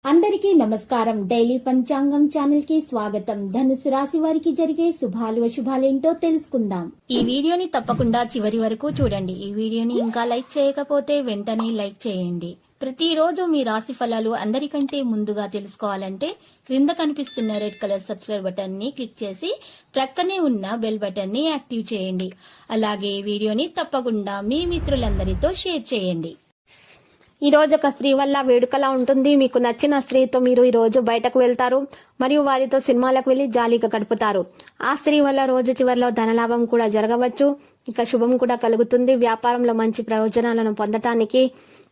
అందరికీ నమస్కారం. డైలీ పంచాంగం ఛానల్ కి స్వాగతం. ధనుసు రాశి వారికి జరిగే శుభాలు అశుభాలేంటో తెలుసుకుందాం. ఈ వీడియోని తప్పకుండా చివరి వరకు చూడండి. ఈ వీడియోని ఇంకా లైక్ చేయకపోతే వెంటనే లైక్ చేయండి. ప్రతిరోజు మీ రాశి ఫలాలు అందరికంటే ముందుగా తెలుసుకోవాలంటే క్రింద కనిపిస్తున్న రెడ్ కలర్ సబ్స్క్రైబ్ బటన్ ని క్లిక్ చేసి ప్రక్కనే ఉన్న బెల్ బటన్ ని యాక్టివ్ చేయండి. అలాగే వీడియోని తప్పకుండా మీ మిత్రులందరితో షేర్ చేయండి. ఈ రోజు ఒక స్త్రీ వల్ల వేడుకలా ఉంటుంది. మీకు నచ్చిన స్త్రీతో మీరు ఈ రోజు బయటకు వెళ్తారు మరియు వారితో సినిమాలకు వెళ్లి జాలీగా గడుపుతారు. ఆ స్త్రీ వల్ల రోజు చివరిలో ధనలాభం కూడా జరగవచ్చు. ఇక శుభం కూడా కలుగుతుంది. వ్యాపారంలో మంచి ప్రయోజనాలను పొందటానికి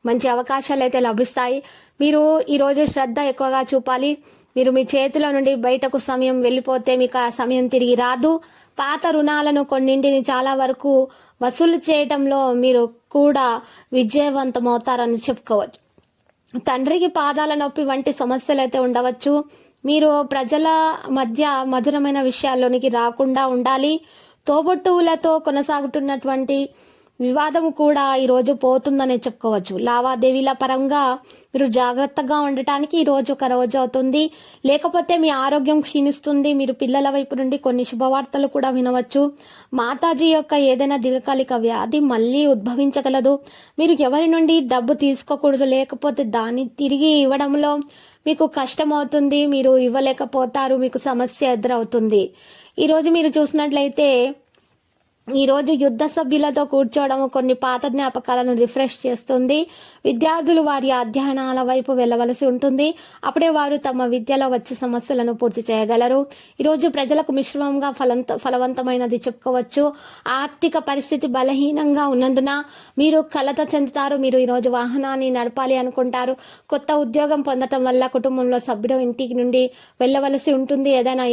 మంచి అవకాశాలు అయితే లభిస్తాయి. మీరు ఈ రోజు శ్రద్ధ ఎక్కువగా చూపాలి. మీరు మీ చేతిలో నుండి బయటకు సమయం వెళ్ళిపోతే మీకు ఆ సమయం తిరిగి రాదు. పాత రుణాలను కొన్నింటిని చాలా వరకు వసూలు చేయటంలో మీరు కూడా విజయవంతమవుతారని చెప్పుకోవచ్చు. తండ్రికి పాదాల నొప్పి వంటి సమస్యలు అయితే ఉండవచ్చు. మీరు ప్రజల మధ్య మధురమైన విషయాల్లోనికి రాకుండా ఉండాలి. తోబుట్టువులతో కొనసాగుతున్నటువంటి వివాదం కూడా ఈ రోజు పోతుందని చెప్పుకోవచ్చు. లావాదేవీల పరంగా మీరు జాగ్రత్తగా ఉండటానికి ఈ రోజు ఒక రోజు అవుతుంది. లేకపోతే మీ ఆరోగ్యం క్షీణిస్తుంది. మీరు పిల్లల వైపు నుండి కొన్ని శుభవార్తలు కూడా వినవచ్చు. మాతాజీ యొక్క ఏదైనా దీర్ఘకాలిక వ్యాధి మళ్ళీ ఉద్భవించగలదు. మీరు ఎవరి నుండి డబ్బు తీసుకోకూడదు, లేకపోతే దాన్ని తిరిగి ఇవ్వడంలో మీకు కష్టం అవుతుంది. మీరు ఇవ్వలేకపోతారు, మీకు సమస్య ఎదురవుతుంది. ఈ రోజు మీరు చూసినట్లయితే ఈ రోజు యుద్ధ సభ్యులతో కూర్చోవడం కొన్ని పాత జ్ఞాపకాలను రిఫ్రెష్ చేస్తుంది. విద్యార్థులు వారి అధ్యయనాల వైపు వెళ్లవలసి ఉంటుంది. అప్పుడే వారు తమ విద్యలో వచ్చే సమస్యలను పూర్తి చేయగలరు. ఈరోజు ప్రజలకు మిశ్రమంగా ఫలవంతమైనది చెప్పుకోవచ్చు. ఆర్థిక పరిస్థితి బలహీనంగా ఉన్నందున మీరు కలత చెందుతారు. మీరు ఈరోజు వాహనాన్ని నడపాలి అనుకుంటారు. కొత్త ఉద్యోగం పొందటం వల్ల కుటుంబంలో సభ్యుడు ఇంటికి నుండి వెళ్లవలసి ఉంటుంది. ఏదైనా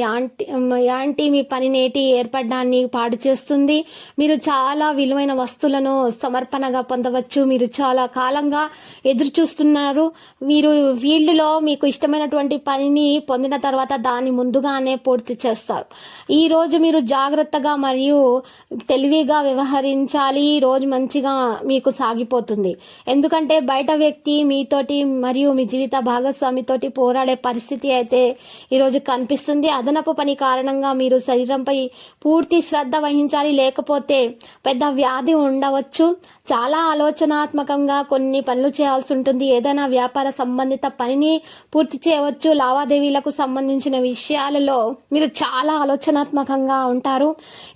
యాంటీ మీ పనినేటి ఏర్పడడాన్ని పాడు చేస్తుంది. మీరు చాలా విలువైన వస్తువులను సమర్పణగా పొందవచ్చు. మీరు చాలా కాలంగా ఎదురు చూస్తున్నారు. మీరు ఫీల్డ్ లో మీకు ఇష్టమైనటువంటి పనిని పొందిన తర్వాత దాన్ని ముందుగానే పూర్తి చేస్తారు. ఈ రోజు మీరు జాగ్రత్తగా మరియు తెలివిగా వ్యవహరించాలి. ఈ రోజు మంచిగా మీకు సాగిపోతుంది. ఎందుకంటే బయట వ్యక్తి మీతోటి మరియు మీ జీవిత భాగస్వామితోటి పోరాడే పరిస్థితి అయితే ఈరోజు కనిపిస్తుంది. అదనపు పని కారణంగా మీరు శరీరంపై పూర్తి శ్రద్ధ వహించాలి. లేకపోతే పెద్ద వ్యాధి ఉండవచ్చు. చాలా ఆలోచనాత్మకంగా కొన్ని పనులు చేయాల్సి ఉంటుంది. ఏదైనా వ్యాపార సంబంధిత పనిని పూర్తి చేయవచ్చు. లావాదేవీలకు సంబంధించిన విషయాలలో మీరు చాలా ఆలోచనాత్మకంగా ఉంటారు.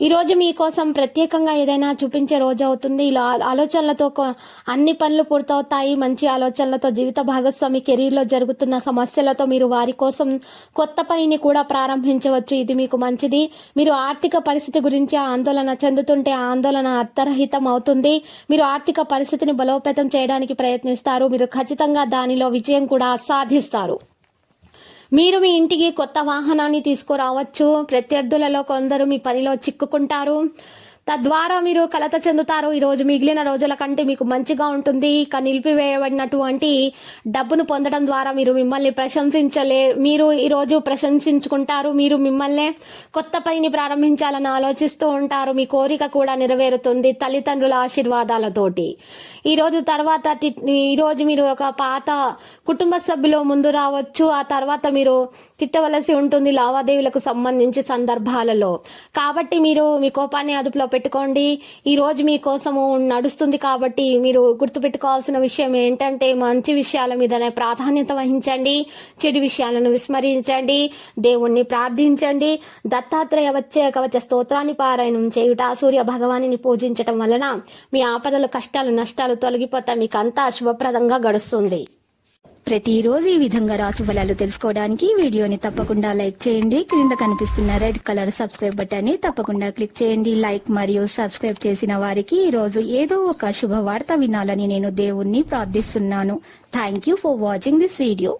ఈ రోజు మీకోసం ప్రత్యేకంగా ఏదైనా చూపించే రోజు అవుతుంది. ఇలా ఆలోచనలతో అన్ని పనులు పూర్తవుతాయి. మంచి ఆలోచనలతో జీవిత భాగస్వామి కెరీర్ లో జరుగుతున్న సమస్యలతో మీరు వారి కోసం కొత్త పనిని కూడా ప్రారంభించవచ్చు. ఇది మీకు మంచిది. మీరు ఆర్థిక పరిస్థితి గురించి ఆందోళన చెందుతుంటే ఆందోళన అర్థరహితం అవుతుంది. మీరు ఆర్థిక పరిస్థితిని బలోపేతం చేయడానికి ప్రయత్నిస్తారు. మీరు ఖచ్చితంగా దానిలో విజయం కూడా సాధిస్తారు. మీరు మీ ఇంటికి కొత్త వాహనాన్ని తీసుకురావచ్చు. ప్రత్యర్థులలో కొందరు మీ పనిలో చిక్కుకుంటారు. తద్వారా మీరు కలత చెందుతారు. ఈ రోజు మిగిలిన రోజుల కంటే మీకు మంచిగా ఉంటుంది. ఇక నిలిపివేయబడినటువంటి డబ్బును పొందడం ద్వారా మీరు మిమ్మల్ని మీరు ఈ రోజు ప్రశంసించుకుంటారు. మీరు మిమ్మల్ని కొత్త పనిని ప్రారంభించాలని ఆలోచిస్తూ ఉంటారు. మీ కోరిక కూడా నెరవేరుతుంది తల్లిదండ్రుల ఆశీర్వాదాలతోటి. ఈ రోజు మీరు ఒక పాత కుటుంబ సభ్యులు ముందు రావచ్చు. ఆ తర్వాత మీరు తిట్టవలసి ఉంటుంది లావాదేవీలకు సంబంధించి సందర్భాలలో. కాబట్టి మీరు మీ కోపాన్ని అదుపులో పెట్టుకోండి. ఈ రోజు మీకోసము నడుస్తుంది. కాబట్టి మీరు గుర్తుపెట్టుకోవాల్సిన విషయం ఏంటంటే మంచి విషయాల మీదనే ప్రాధాన్యత వహించండి. చెడు విషయాలను విస్మరించండి. దేవుణ్ణి ప్రార్థించండి. దత్తాత్రేయ వచ్చే కవచ స్తోత్రాన్ని పారాయణం చేయుట, సూర్య భగవాన్ని పూజించటం వలన మీ ఆపదలు, కష్టాలు, నష్టాలు తొలగిపోతా మీకు అంతా శుభప్రదంగా గడుస్తుంది. ప్రతిరోజు ఈ విధంగా రాశి ఫలాలు తెలుసుకోవడానికి వీడియోని తప్పకుండా లైక్ చేయండి. క్రింద కనిపిస్తున్న రెడ్ కలర్ సబ్స్క్రైబ్ బటన్ ని తప్పకుండా క్లిక్ చేయండి. లైక్ మరియు సబ్స్క్రైబ్ చేసిన వారికి ఈ రోజు ఏదో ఒక శుభవార్త వినాలని నేను దేవుణ్ణి ప్రార్థిస్తున్నాను. Thank you for watching this video.